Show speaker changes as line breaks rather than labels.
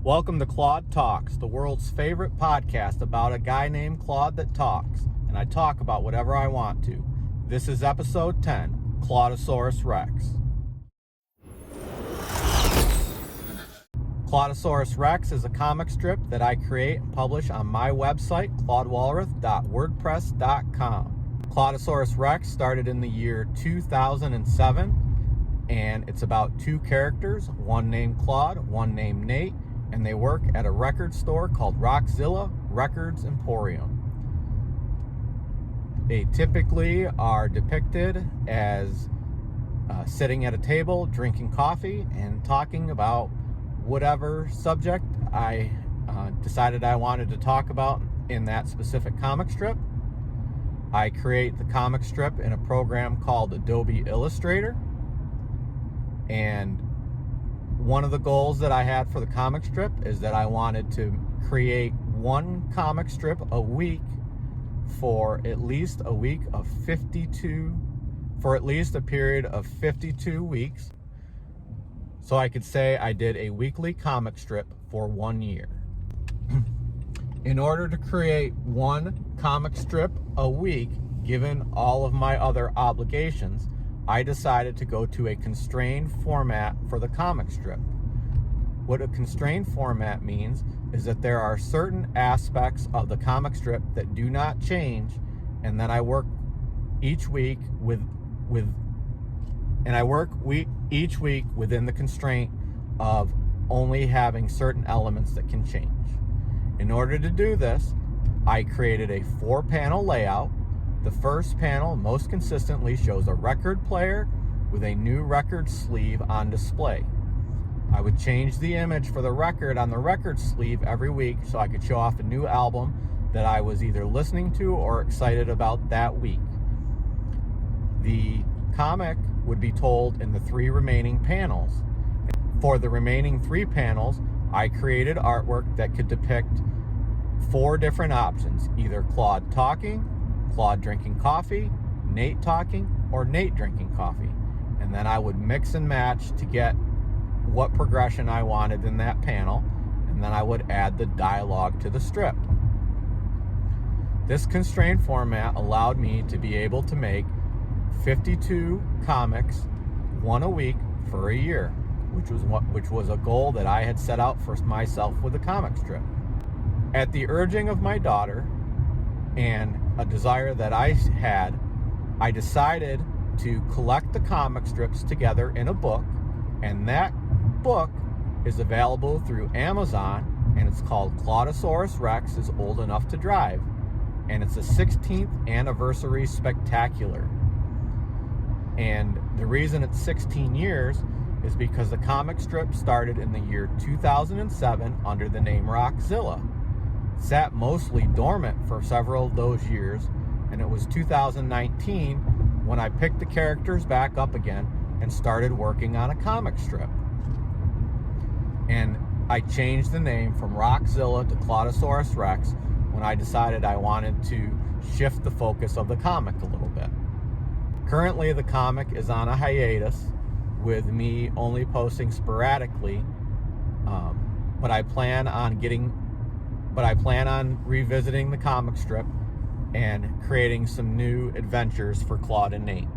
Welcome to Claude Talks, the world's favorite podcast about a guy named Claude that talks, and I talk about whatever I want to. This is episode 10, Claude-a-saurus Wrecks. Claude-a-saurus Wrecks is a comic strip that I create and publish on my website, claudewalrath.wordpress.com. Claude-a-saurus Wrecks started in the year 2007, and it's about two characters, one named Claude, one named Nate, and they work at a record store called Rockzilla Records Emporium. They typically are depicted as sitting at a table, drinking coffee, and talking about whatever subject I decided I wanted to talk about in that specific comic strip. I create the comic strip in a program called Adobe Illustrator, and one of the goals that I had for the comic strip is that I wanted to create one comic strip a week for at least a period of 52 weeks. So I could say I did a weekly comic strip for 1 year. In order to create one comic strip a week, given all of my other obligations, I decided to go to a constrained format for the comic strip. What a constrained format means is that there are certain aspects of the comic strip that do not change, and then I work each week each week within the constraint of only having certain elements that can change. In order to do this, I created a 4-panel layout. The first panel most consistently shows a record player with a new record sleeve on display. I would change the image for the record on the record sleeve every week so I could show off a new album that I was either listening to or excited about that week. The comic would be told in the 3 remaining panels. For the remaining 3 panels, I created artwork that could depict 4 different options, either Claude talking, Claude drinking coffee, Nate talking, or Nate drinking coffee. And then I would mix and match to get what progression I wanted in that panel, and then I would add the dialogue to the strip. This constrained format allowed me to be able to make 52 comics, one a week for a year, which was a goal that I had set out for myself with the comic strip. At the urging of my daughter and a desire that I had, I decided to collect the comic strips together in a book, and that book is available through Amazon, and it's called Claude-a-saurus Wrecks is Old Enough to Drive, and it's a 16th anniversary spectacular. And the reason it's 16 years is because the comic strip started in the year 2007 under the name Rockzilla. Sat mostly dormant for several of those years, and it was 2019 when I picked the characters back up again and started working on a comic strip. And I changed the name from Rockzilla to Claude-a-saurus Wrecks when I decided I wanted to shift the focus of the comic a little bit. Currently, the comic is on a hiatus with me only posting sporadically, but I plan on revisiting the comic strip and creating some new adventures for Claude and Nate.